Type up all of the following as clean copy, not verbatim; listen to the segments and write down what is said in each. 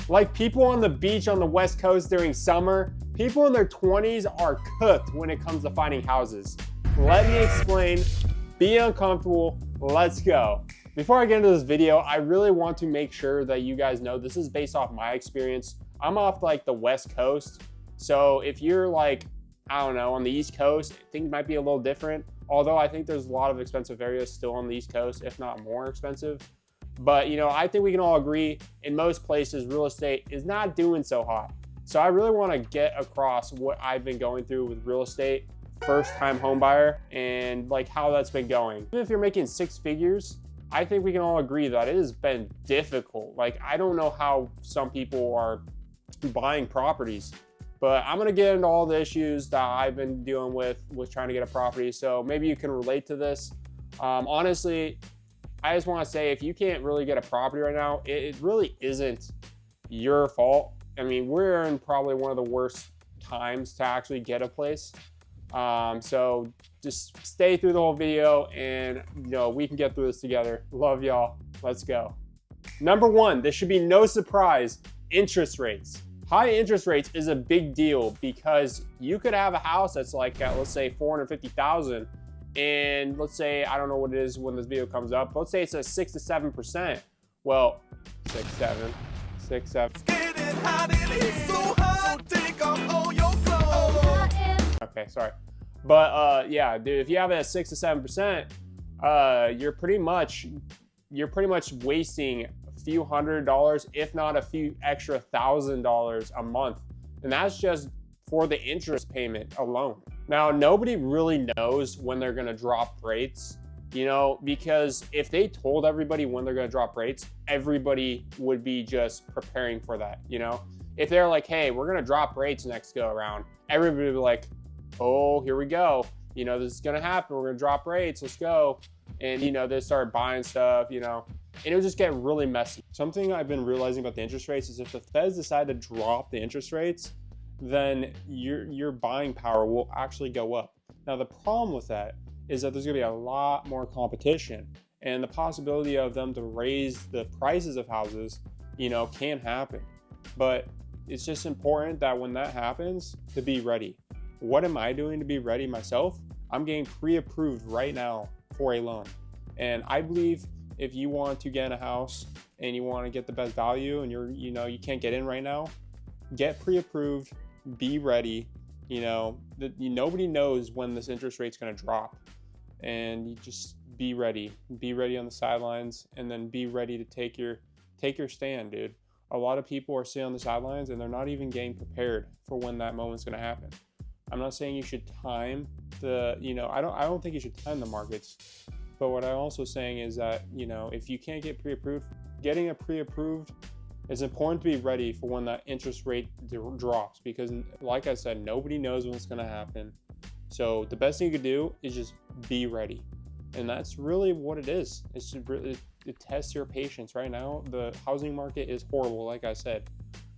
Like people on the beach on the West Coast during summer, people in their 20s are cooked when it comes to finding houses. Let me explain. Be uncomfortable. Let's go. Before I get into this video, I really want to make sure that you guys know this is based off my experience. I'm off like the West Coast. So if you're like, I don't know, on the East Coast, things might be a little different. Although I think there's a lot of expensive areas still on the East Coast, if not more expensive. But you know, I think we can all agree in most places, real estate is not doing so hot. So I really want to get across what I've been going through with real estate, first time home buyer, and like how that's been going. Even if you're making six figures, I think we can all agree that it has been difficult. Like, I don't know how some people are buying properties, but I'm gonna get into all the issues that I've been dealing with trying to get a property. So maybe you can relate to this. Honestly, I just wanna say, if you can't really get a property right now, it really isn't your fault. I mean, we're in probably one of the worst times to actually get a place. So just stay through the whole video and you know, we can get through this together. Love y'all. Let's go. Number one, this should be no surprise, interest rates. High interest rates is a big deal because you could have a house that's like at, let's say 450,000, and let's say, I don't know what it is when this video comes up, let's say it's a 6 to 7%. Well, 6, 7, 6, 7. Okay, sorry. But yeah, dude, if you have it at 6 to 7%, you're pretty much wasting a few $100s, if not a few extra $1,000s a month. And that's just for the interest payment alone. Now, nobody really knows when they're gonna drop rates, you know, because if they told everybody when they're gonna drop rates, everybody would be just preparing for that, you know? If they're like, hey, we're gonna drop rates next go around, everybody would be like, oh, here we go. You know, this is gonna happen. We're gonna drop rates, let's go. And you know, they start buying stuff, you know, and it would just get really messy. Something I've been realizing about the interest rates is if the Feds decide to drop the interest rates, then your buying power will actually go up. Now, the problem with that is that there's gonna be a lot more competition, and the possibility of them to raise the prices of houses, you know, can happen. But it's just important that when that happens, to be ready. What am I doing to be ready myself? I'm getting pre-approved right now for a loan. And I believe if you want to get in a house and you want to get the best value and you can't get in right now, get pre-approved, be ready. You know, nobody knows when this interest rate's going to drop, and you just be ready on the sidelines, and then be ready to take your stand, dude. A lot of people are sitting on the sidelines and they're not even getting prepared for when that moment's going to happen. I'm not saying you should time the, you know, I don't think you should time the markets. But what I'm also saying is that, you know, if you can't get pre-approved, getting a pre-approved, it's important to be ready for when that interest rate drops, because like I said, nobody knows when it's going to happen. So the best thing you could do is just be ready. And that's really what it is. It's just really, it tests your patience. Right now, the housing market is horrible, like I said.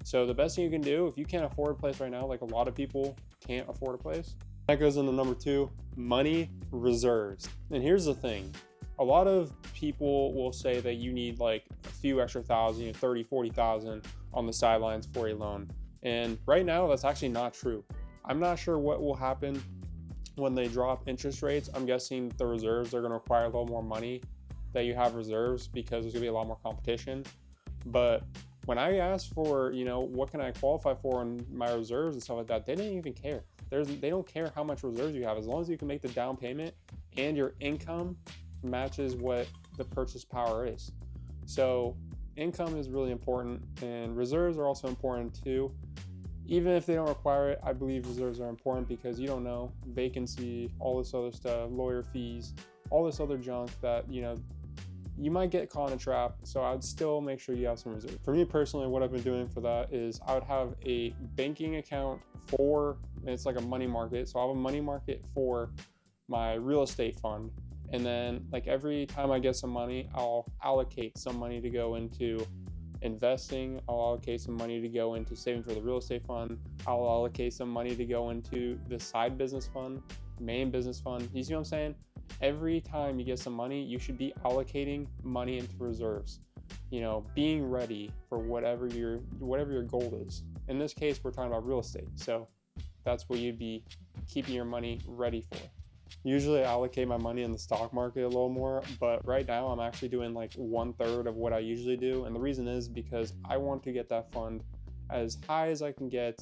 So the best thing you can do, if you can't afford a place right now, like a lot of people can't afford a place, that goes into number two, money reserves. And here's the thing. A lot of people will say that you need like a few extra thousand, 30, 40,000 on the sidelines for a loan. And right now, that's actually not true. I'm not sure what will happen when they drop interest rates. I'm guessing the reserves are going to require a little more money that you have reserves, because there's going to be a lot more competition. But when I asked for, you know, what can I qualify for in my reserves and stuff like that, they didn't even care. They don't care how much reserves you have, as long as you can make the down payment and your income matches what the purchase power is. So income is really important, and reserves are also important too. Even if they don't require it, I believe reserves are important, because you don't know, vacancy, all this other stuff, lawyer fees, all this other junk that, you know, you might get caught in a trap. So I would still make sure you have some reserve. For me personally, what I've been doing for that is I would have a banking account for, it's like a money market. So I have a money market for my real estate fund. And then like every time I get some money, I'll allocate some money to go into investing. I'll allocate some money to go into saving for the real estate fund. I'll allocate some money to go into the side business fund, main business fund. You see what I'm saying? Every time you get some money, you should be allocating money into reserves. being ready for whatever your goal is. In this case, we're talking about real estate. So that's what you'd be keeping your money ready for. Usually I allocate my money in the stock market a little more, but right now I'm actually doing like 1/3 of what I usually do. And the reason is because I want to get that fund as high as I can get,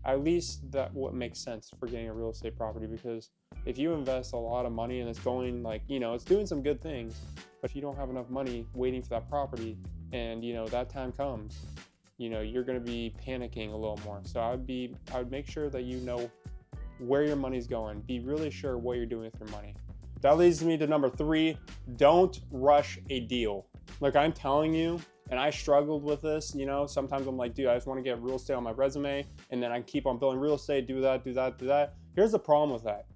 at least that what makes sense for getting a real estate property. Because if you invest a lot of money and it's going like, it's doing some good things, but if you don't have enough money waiting for that property and that time comes, you're going to be panicking a little more. So I would make sure that where your money's going. Be really sure what you're doing with your money. That leads me to number 3, don't rush a deal. Like I'm telling you, and I struggled with this, sometimes I'm like, dude, I just want to get real estate on my resume and then I keep on building real estate, do that. Here's the problem with that.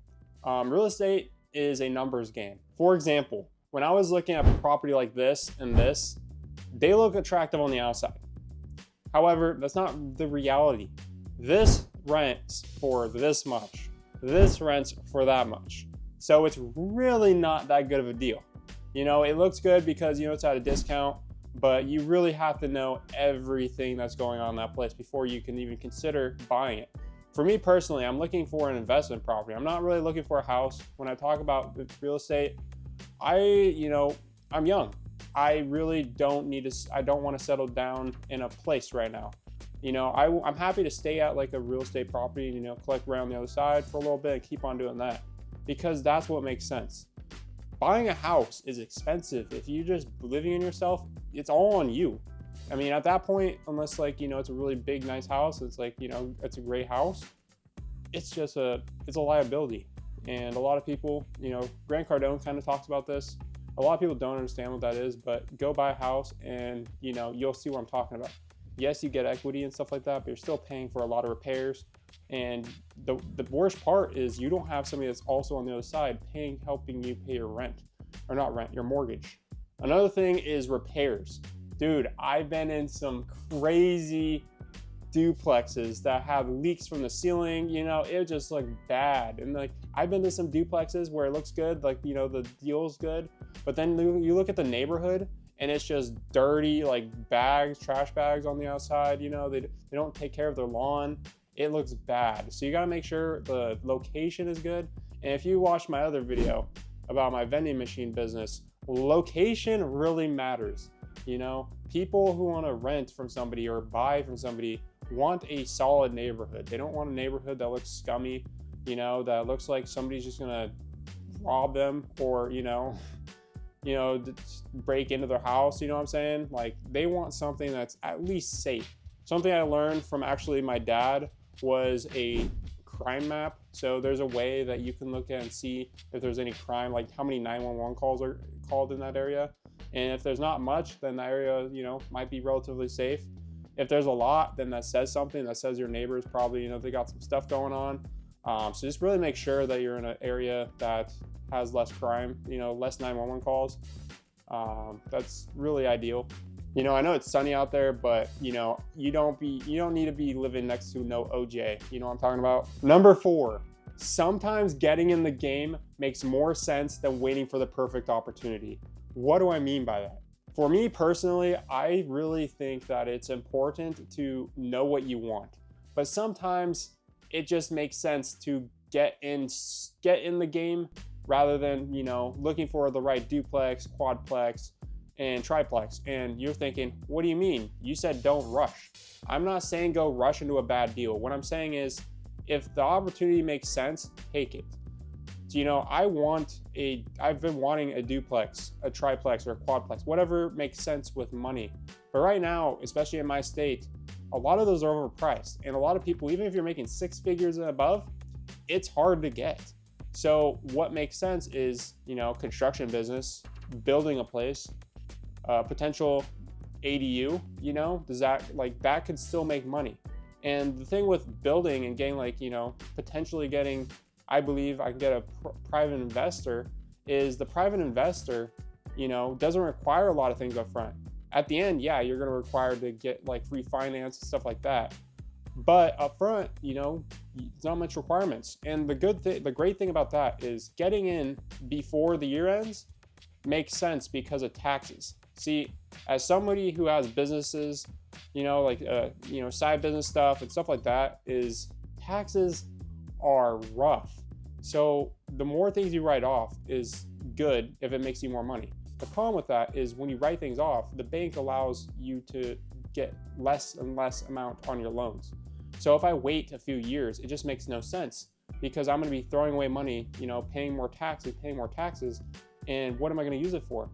Real estate is a numbers game. For example, when I was looking at a property like this and this, they look attractive on the outside. However, that's not the reality. This rents for this much. This rents for that much. So it's really not that good of a deal. It looks good because, it's at a discount, but you really have to know everything that's going on in that place before you can even consider buying it. For me personally, I'm looking for an investment property. I'm not really looking for a house. When I talk about real estate, I'm young. I really don't want to settle down in a place right now. I'm happy to stay at like a real estate property and, collect around the other side for a little bit and keep on doing that because that's what makes sense. Buying a house is expensive. If you're just living in yourself, it's all on you. I mean, at that point, unless like, it's a really big, nice house, it's like, it's a great house. It's a liability. And a lot of people, Grant Cardone kind of talks about this. A lot of people don't understand what that is, but go buy a house and, you'll see what I'm talking about. Yes, you get equity and stuff like that, but you're still paying for a lot of repairs. And the worst part is you don't have somebody that's also on the other side helping you pay your rent, or not rent, your mortgage. Another thing is repairs. Dude, I've been in some crazy duplexes that have leaks from the ceiling, it just looked bad. And like, I've been to some duplexes where it looks good, like, the deal's good, but then you look at the neighborhood and it's just dirty, like trash bags on the outside, they don't take care of their lawn. It looks bad. So you gotta make sure the location is good. And if you watch my other video about my vending machine business, location really matters. People who want to rent from somebody or buy from somebody want a solid neighborhood. They don't want a neighborhood that looks scummy, that looks like somebody's just gonna rob them or, break into their house. You know what I'm saying? Like they want something that's at least safe. Something I learned from actually my dad was a crime map. So there's a way that you can look at and see if there's any crime, like how many 911 calls are called in that area. And if there's not much, then the area, might be relatively safe. If there's a lot, then that says something. That says your neighbors probably, they got some stuff going on. So just really make sure that you're in an area that has less crime, less 911 calls. That's really ideal. I know it's sunny out there, but you don't need to be living next to no OJ. You know what I'm talking about? Number 4, sometimes getting in the game makes more sense than waiting for the perfect opportunity. What do I mean by that? For me personally, I really think that it's important to know what you want, but sometimes it just makes sense to get in the game rather than, looking for the right duplex, quadplex, and triplex. And you're thinking, what do you mean? You said don't rush. I'm not saying go rush into a bad deal. What I'm saying is if the opportunity makes sense, take it. So, I've been wanting a duplex, a triplex, or a quadplex, whatever makes sense with money. But right now, especially in my state, a lot of those are overpriced. And a lot of people, even if you're making 6 figures and above, it's hard to get. So what makes sense is, construction business, building a place, potential ADU, that could still make money. And the thing with building and getting potentially getting, I believe I can get a private investor, is the private investor, doesn't require a lot of things up front. At the end, yeah, you're going to require to get refinance and stuff like that. But up front, it's not much requirements. And the great thing about that is getting in before the year ends makes sense because of taxes. See, as somebody who has businesses, like side business stuff and stuff like that, is taxes are rough. So the more things you write off is good if it makes you more money. The problem with that is when you write things off, the bank allows you to get less and less amount on your loans. So if I wait a few years, it just makes no sense, because I'm going to be throwing away money, paying more taxes. And what am I going to use it for?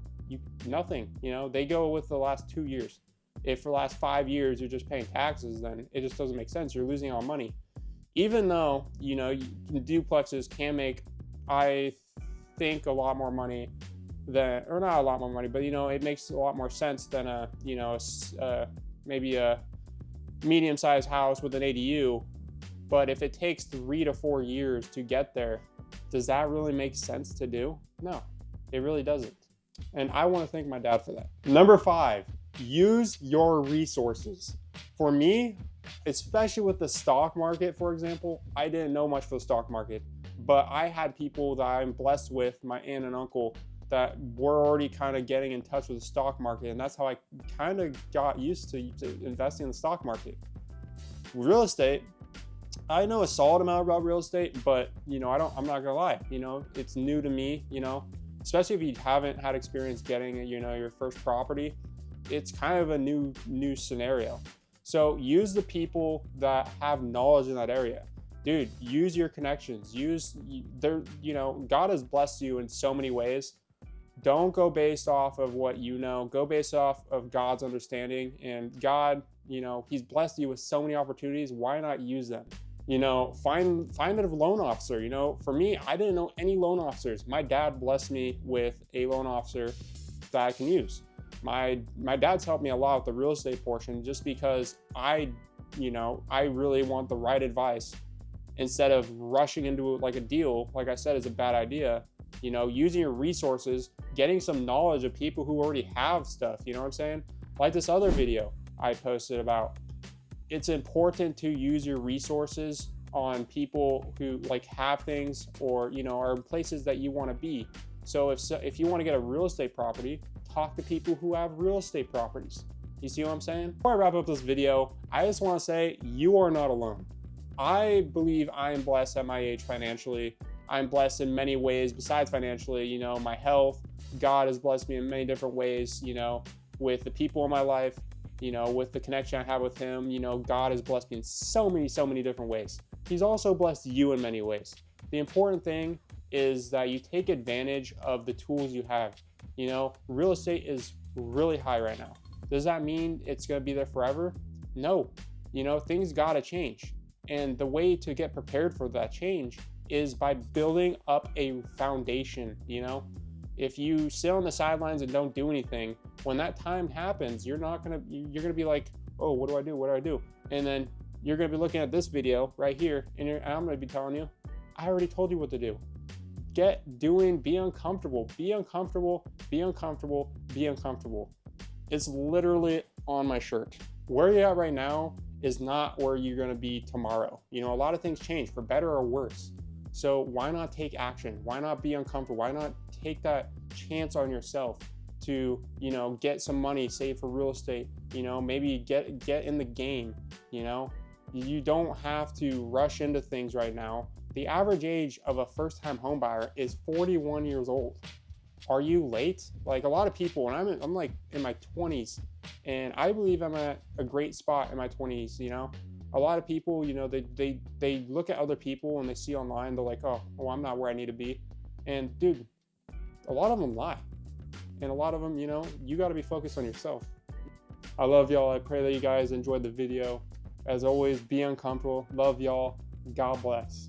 Nothing. They go with the last 2 years. If for the last 5 years you're just paying taxes, then it just doesn't make sense. You're losing all money. Even though, duplexes can make, I think, a lot more money than, or not a lot more money, but it makes a lot more sense than maybe a medium-sized house with an ADU. But if it takes 3 to 4 years to get there, does that really make sense to do? No, it really doesn't. And I want to thank my dad for that. Number 5, use your resources. For me, especially with the stock market, for example, I didn't know much for the stock market, but I had people that I'm blessed with, my aunt and uncle, that were already kind of getting in touch with the stock market. And that's how I kind of got used to investing in the stock market. Real estate, I know a solid amount about real estate, but I'm not gonna lie, it's new to me, especially if you haven't had experience getting, your first property. It's kind of a new scenario. So use the people that have knowledge in that area. Dude, use your connections. God has blessed you in so many ways. Don't go based off of what go based off of God's understanding. And God, he's blessed you with so many opportunities. Why not use them? Find a loan officer. For me, I didn't know any loan officers. My dad blessed me with a loan officer that I can use. My dad's helped me a lot with the real estate portion, just because I really want the right advice instead of rushing into like a deal, like I said, is a bad idea. Using your resources, getting some knowledge of people who already have stuff, you know what I'm saying? Like this other video I posted about, it's important to use your resources on people who have things, or are in places that you want to be. So if you want to get a real estate property, talk to people who have real estate properties. You see what I'm saying? Before I wrap up this video, I just want to say you are not alone. I believe I am blessed at my age financially. I'm blessed in many ways besides financially. My health, God has blessed me in many different ways, with the people in my life, with the connection I have with him. God has blessed me in so many different ways. He's also blessed you in many ways. The important thing is that you take advantage of the tools you have. Real estate is really high right now. Does that mean it's going to be there forever? No. Things got to change. And the way to get prepared for that change is by building up a foundation. If you sit on the sidelines and don't do anything, when that time happens, you're going to be like, oh, what do I do? And then you're going to be looking at this video right here, and I'm going to be telling you, I already told you what to do. Be uncomfortable. It's literally on my shirt. Where you're at right now is not where you're going to be tomorrow. A lot of things change for better or worse. So why not take action? Why not be uncomfortable? Why not take that chance on yourself to, get some money saved for real estate? Maybe get in the game. You don't have to rush into things right now. The average age of a first-time home buyer is 41 years old. Are you late? Like a lot of people, and I'm like in my 20s, and I believe I'm at a great spot in my 20s. A lot of people, they look at other people and they see online, they're like, oh, I'm not where I need to be. And dude, a lot of them lie. And a lot of them, you got to be focused on yourself. I love y'all. I pray that you guys enjoyed the video. As always, be uncomfortable. Love y'all. God bless.